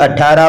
18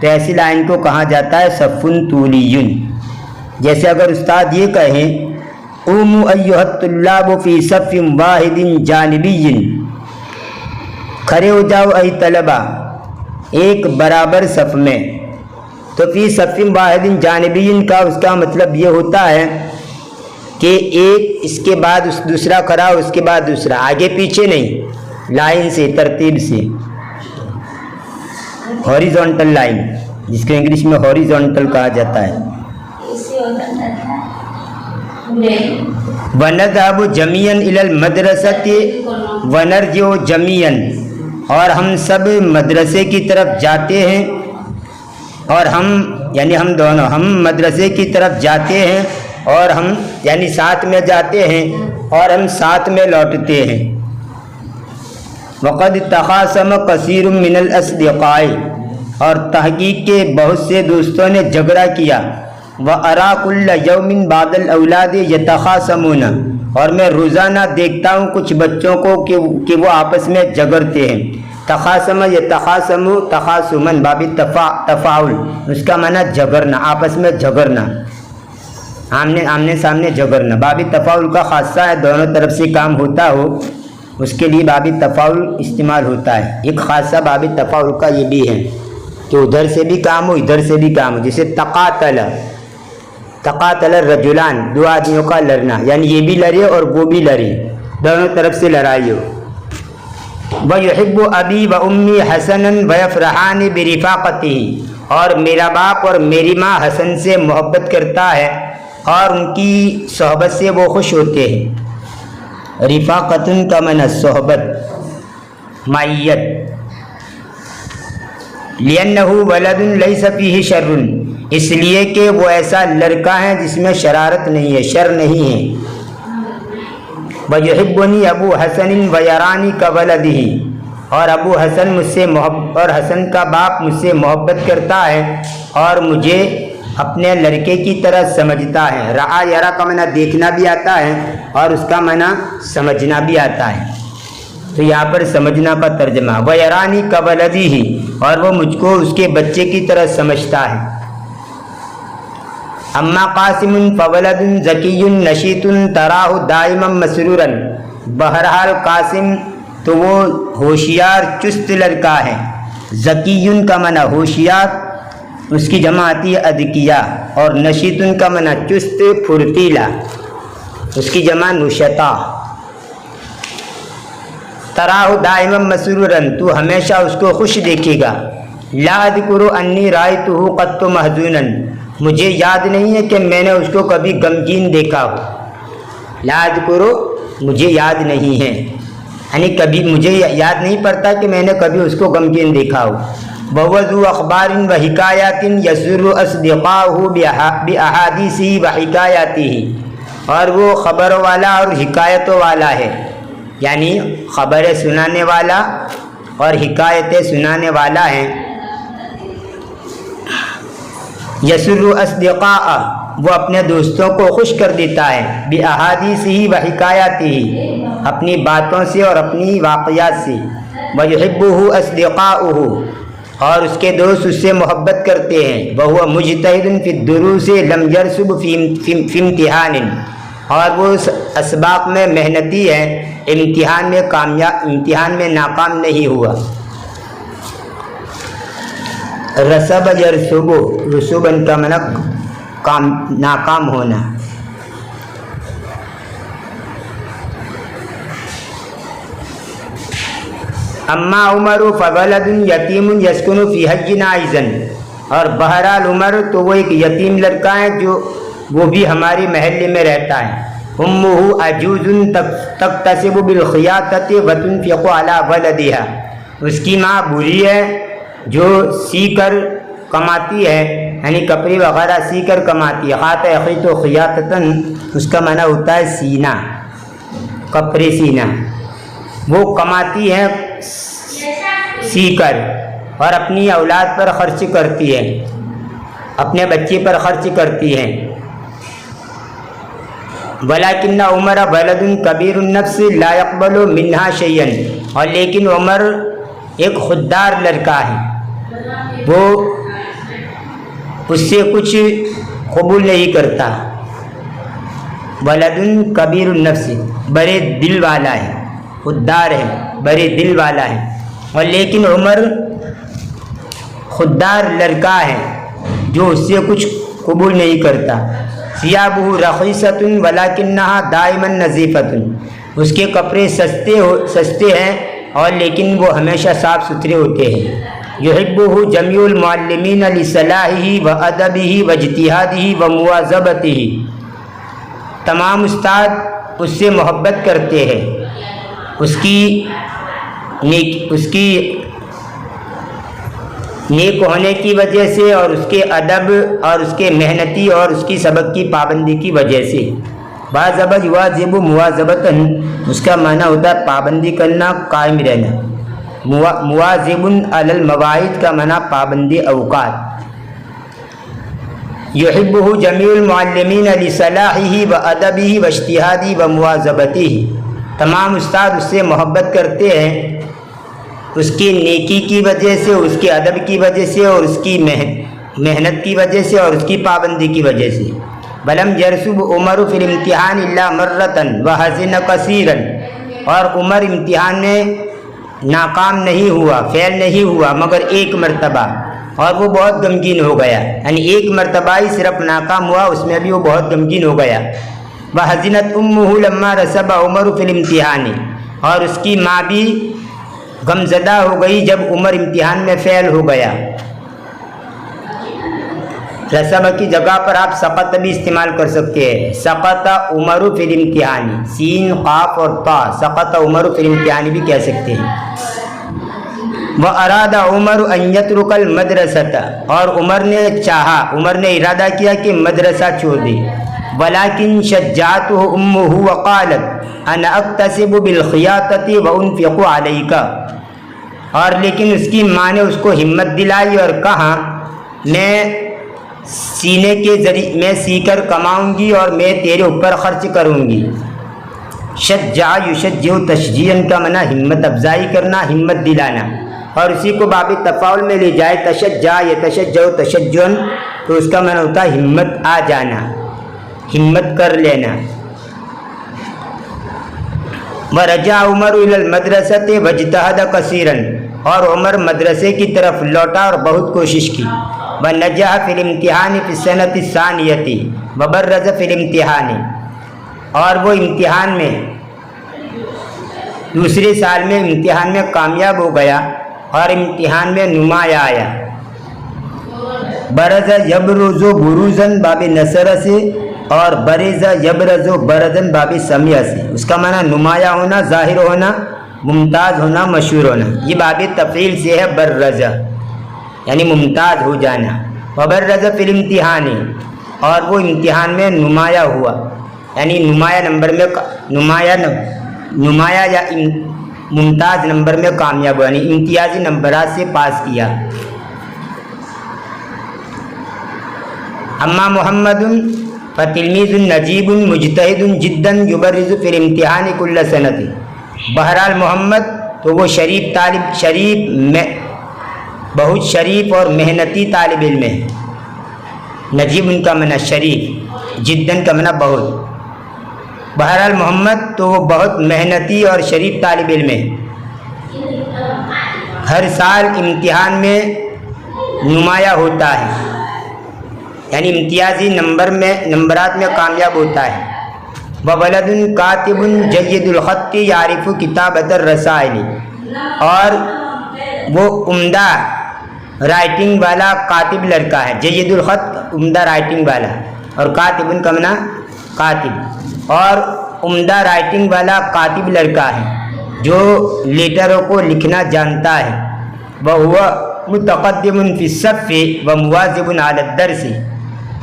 تو ایسی لائن کو کہا جاتا ہے صفن طولیٌ۔ جیسے اگر استاد یہ کہیں قوموا ایھا الطلاب فی صف واحد جانبی، کھڑے ہو جاؤ اے طلبہ ایک برابر صف میں، تو فی صف واحد جانبی کا اس کا مطلب یہ ہوتا ہے کہ ایک اس کے بعد دوسرا کھڑا، اس کے بعد دوسرا، آگے پیچھے نہیں، لائن سے، ترتیب سے، ہاریزونٹل لائن، جس کو انگلش میں ہاریزونٹل کہا جاتا ہے۔ وَنَذْهَبُ جَمِيعًا إِلَى الْمَدْرَسَةِ وَنَرْجِعُ جَمِيعًا، اور ہم سب مدرسے کی طرف جاتے ہیں، اور ہم یعنی ہم دونوں، ہم مدرسے کی طرف جاتے ہیں اور ہم یعنی ساتھ میں جاتے ہیں اور ہم ساتھ میں لوٹتے ہیں۔ وَقَدْ تَخَاصَمَ كَثِيرٌ مِّنَ الْأَصْدِقَاءِ، اور تحقیق کے بہت سے دوستوں نے جھگڑا کیا۔ وَأَرَىٰ كُلَّ يَوْمٍ بَعْضَ الْأَوْلَادِ يَتَخَاصَمُونَ، اور میں روزانہ دیکھتا ہوں کچھ بچوں کو کہ وہ آپس میں جھگڑتے ہیں۔ تخاصم یتخاصم تخاصمًا باب تفاعل، اس کا معنی جھگڑنا، آپس میں جھگڑنا، آمنے سامنے جھگڑنا۔ باب تفاعل کا خاصہ ہے، دونوں طرف سے کام ہوتا ہو اس کے لیے باب تفاعل استعمال ہوتا ہے۔ ایک خاصہ باب تفاعل کا یہ بھی ہے کہ ادھر سے بھی کام ہو ادھر سے بھی کام ہو، جیسے تقاتل الرجلان، دو آدمیوں کا لڑنا، یعنی یہ بھی لڑے اور وہ بھی لڑے، دونوں طرف سے لڑائی ہو۔ وَيُحِبُّ أَبِي وَأُمِّي حَسَنًا وَيَفْرَحَانِ بِرِفَاقَتِهِ، اور میرا باپ اور میری ماں حسن سے محبت کرتا ہے اور ان کی صحبت سے وہ خوش ہوتے ہیں۔ رفاقتن کا معنی صحبت، معیت۔ لِأَنَّهُ وَلَدٌ لَيْسَ فِيهِ شَرٌّ، اس لیے کہ وہ ایسا لڑکا ہے جس میں شرارت نہیں ہے، شر نہیں ہے۔ وَيُحِبُّنِي أَبُو حَسَنٍ وَيَرَانِي كَوَلَدِهِ، اور ابو حسن مجھ سے اور حسن کا باپ مجھ سے محبت کرتا ہے اور مجھے اپنے لڑکے کی طرح سمجھتا ہے۔ رعا یرا کا معنی دیکھنا بھی آتا ہے اور اس کا معنی سمجھنا بھی آتا ہے، تو یہاں پر سمجھنا کا ترجمہ وَيَرَانِي كَوَلَدِهِ، اور وہ مجھ کو اس کے بچے کی طرح سمجھتا ہے۔ اما قاسم فولد ذکی نشیط تراہ دائما مسرورا، بہرحال قاسم تو وہ ہوشیار چست لڑکا ہے۔ ذکی کا معنی ہوشیار، اس کی جمع آتی ہے اذکیاء، اور نشیط کا معنی چست پھرتیلا، اس کی جمع نشطا۔ تراہ دائما مسرورا، تو ہمیشہ اس کو خوش دیکھے گا۔ لا اذکر انی رأیتہ قط محزونا، مجھے یاد نہیں ہے کہ میں نے اس کو کبھی غمگین دیکھا ہو۔ لا اذکر، مجھے یاد نہیں ہے، یعنی کبھی مجھے یاد نہیں پڑتا کہ میں نے کبھی اس کو غمگین دیکھا ہو۔ وَهُوَ ذُو أَخْبَارٍ وَحِكَایَاتٍ يَسُرُّ أَصْدِقَاءَهُ بِأَحَادِيثِهِ وَحِكَایَاتِهِ، اور وہ خبروں والا اور حکایتوں والا ہے، یعنی خبریں سنانے والا اور حکایتیں سنانے والا ہے۔ یسر اصدقاء، وہ اپنے دوستوں کو خوش کر دیتا ہے۔ بِأَحَادِيثِهِ وَحِكَایَاتِهِ، اپنی باتوں سے اور اپنی واقعات سے۔ وَيُحِبُّهُ أَصْدِقَاؤُهُ، اور اس کے دوست اس سے محبت کرتے ہیں۔ وَهُوَ مُجْتَهِدٌ فِي الدُّرُوسِ لَمْ يَرْسُبْ فِي امْتِحَانٍ، اور وہ اسباق میں محنتی ہے، امتحان میں ناکام نہیں ہوا۔ رسب یرسب، رسوبن کا معنی ناکام ہونا۔ اما عمر فولد یتیم یسکن فی حی عائزا، اور بہرحال عمر تو وہ ایک یتیم لڑکا ہے جو وہ بھی ہمارے محلے میں رہتا ہے۔ امہ عجوز تکتسب بالخیاطۃ وتنفق علی ولدها، اس کی ماں بوڑھی ہے جو سی کر کماتی ہے، یعنی کپڑے وغیرہ سی کر کماتی ہے۔ خاط یخیط و خیاطتاً، اس کا معنی ہوتا ہے سینا، کپڑے سینا۔ وہ کماتی ہے سی کر اور اپنی اولاد پر خرچ کرتی ہے، اپنے بچے پر خرچ کرتی ہے۔ ولیکن عمر ولد کبیر النفس لا يقبل منها شیئا، اور لیکن عمر ایک خوددار لڑکا ہے، وہ اس سے کچھ قبول نہیں کرتا. ولد کبیر النفس، بڑے دل والا ہے، خوددار ہے، بڑے دل والا ہے. اور لیکن عمر خوددار لڑکا ہے جو اس سے کچھ قبول نہیں کرتا. ثیابہ رخیصۃ ولکنھا دائما نظیفۃ، اس کے کپڑے سستے ہیں اور لیکن وہ ہمیشہ صاف ستھرے ہوتے ہیں. یحبہ جمیع المعلمین لصلاحہ وادبہ واجتہادہ ومواظبتہ، تمام استاد اس سے محبت کرتے ہیں، اس کی نیک ہونے کی وجہ سے اور اس کے ادب اور اس کے محنتی اور اس کی سبق کی پابندی کی وجہ سے. باضبط یواظب مواظبتاً، اس کا معنی ہوتا ہے پابندی کرنا، قائم رہنا. مواظب علی المواعید کا معنی پابندی اوقات. یحبہ جمیع المعلمین لصلاحہ وادبہ واجتہادہ ومواظبتہ، تمام استاد اس سے محبت کرتے ہیں اس کی نیکی کی وجہ سے، اس کے ادب کی وجہ سے اور اس کی محنت کی وجہ سے اور اس کی پابندی کی وجہ سے. ولم یرسب عمر فی الامتحان الا مرۃ وحزن کثیرا، اور عمر امتحان میں ناکام نہیں ہوا، فیل نہیں ہوا مگر ایک مرتبہ، اور وہ بہت غمگین ہو گیا. یعنی ایک مرتبہ ہی صرف ناکام ہوا، اس میں بھی وہ بہت غمگین ہو گیا. وحزنت امہ لما رسب عمر فی الامتحان، اور اس کی ماں بھی غمزدہ ہو گئی جب عمر امتحان میں فیل ہو گیا. رسب کی جگہ پر آپ سقط بھی استعمال کر سکتے ہیں. سقط عمر فی الامتحان، سین قاف اور طا، سقط عمر فی الامتحان بھی کہہ سکتے ہیں. واراد عمر ان یترک المدرسۃ، اور عمر نے چاہا، عمر نے ارادہ کیا کہ مدرسہ چھوڑ دے. ولکن شجعتہ امہ وقالت انا اکتسب بالخیاطۃ وانفق علیک، اور لیکن اس کی ماں نے اس کو ہمت دلائی اور کہا میں سینے کے ذریعے میں سی کر کماؤں گی اور میں تیرے اوپر خرچ کروں گی. شجع یشجع تشجیعاً کا معنی ہمت افزائی کرنا، ہمت دلانا، اور اسی کو باب تفاعل میں لے جائے تشجع یتشجع تشجعاً تو اس کا معنی ہوتا ہے ہمت آ جانا، ہمت کر لینا. ورجع عمر الی المدرسۃ واجتہد کثیرا، اور عمر مدرسے کی طرف لوٹا اور بہت کوشش کی. ونجح فی الامتحان فی السنۃ الثانیۃ وبرز فی الامتحان، اور وہ امتحان میں دوسرے سال میں امتحان میں کامیاب ہو گیا اور امتحان میں نمایاں آیا. برز یبرز بروزا باب نصر سے، اور برز یبرز برزا باب سمیع سے، اس کا معنی نمایاں ہونا، ظاہر ہونا، ممتاز ہونا، مشہور ہونا. یہ باب تفعیل سے ہے برز، یعنی ممتاز ہو جانا. وبرز فی الامتحان، اور وہ امتحان میں نمایاں ہوا، یعنی نمایاں نمبر میں نمایاں یا ممتاز نمبر میں کامیاب ہوا، یعنی امتیازی نمبرات سے پاس کیا. اما محمد فتلمیذ نجیب مجتہد جدا یبرز فی الامتحان کل سنۃ، بہرحال محمد تو وہ بہت شریف اور محنتی طالب علم ہے. نجیب ان کا معنی شریف، جدن کا معنی بہت. بہرحال محمد تو وہ بہت محنتی اور شریف طالب علم ہے. ہر سال امتحان میں نمایاں ہوتا ہے، یعنی امتیازی نمبرات میں کامیاب ہوتا ہے. وولد کاتب جید الخط یعرف کتابۃ الرسائل، اور وہ عمدہ رائٹنگ والا کاتب لڑکا ہے. جید الخط عمدہ رائٹنگ والا، اور کاتب کا معنی کاتب، اور عمدہ رائٹنگ والا کاتب لڑکا ہے جو لیٹروں کو لکھنا جانتا ہے. وہو متقدم فی الصف ومواظب علی الدرس،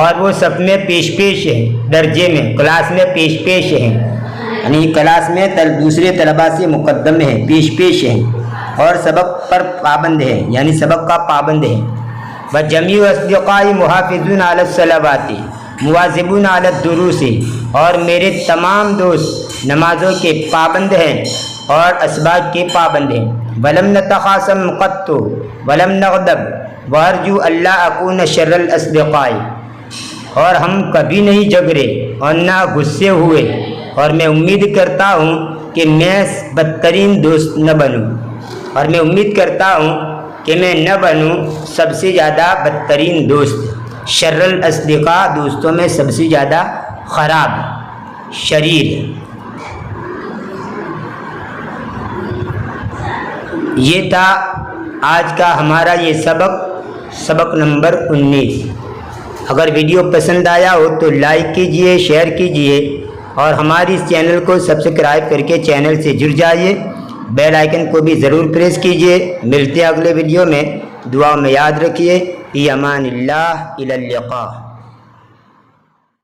اور وہ صف میں پیش ہے، درجے میں کلاس میں پیش ہے، یعنی کلاس میں دوسرے طلباء سے مقدم ہے، پیش ہے، اور سبق پر پابند ہے، یعنی سبق کا پابند ہے. وجمیع اصدقاء محافظون علی الصلوات مواظبون علی الدروس، اور میرے تمام دوست نمازوں کے پابند ہیں اور اسباق کے پابند ہیں. ولم نتخاصم قط ولم نغضب وارجو اللہ اکون شر الاصدقاء، اور ہم کبھی نہیں جھگڑے اور نہ غصے ہوئے، اور میں امید کرتا ہوں کہ میں بدترین دوست نہ بنوں، اور میں امید کرتا ہوں کہ میں نہ بنوں سب سے زیادہ بدترین دوست۔ شر الاصدقاء، دوستوں میں سب سے زیادہ خراب، شریر۔ یہ تھا آج کا ہمارا یہ سبق نمبر 19۔ اگر ویڈیو پسند آیا ہو تو لائک کیجئے، شیئر کیجئے، اور ہماری اس چینل کو سبسکرائب کر کے چینل سے جڑ جائیے، بیل آئیکن کو بھی ضرور پریس کیجئے۔ ملتے ہیں اگلے ویڈیو میں، دعا میں یاد رکھیے۔ فی امان اللہ، الی اللقاء۔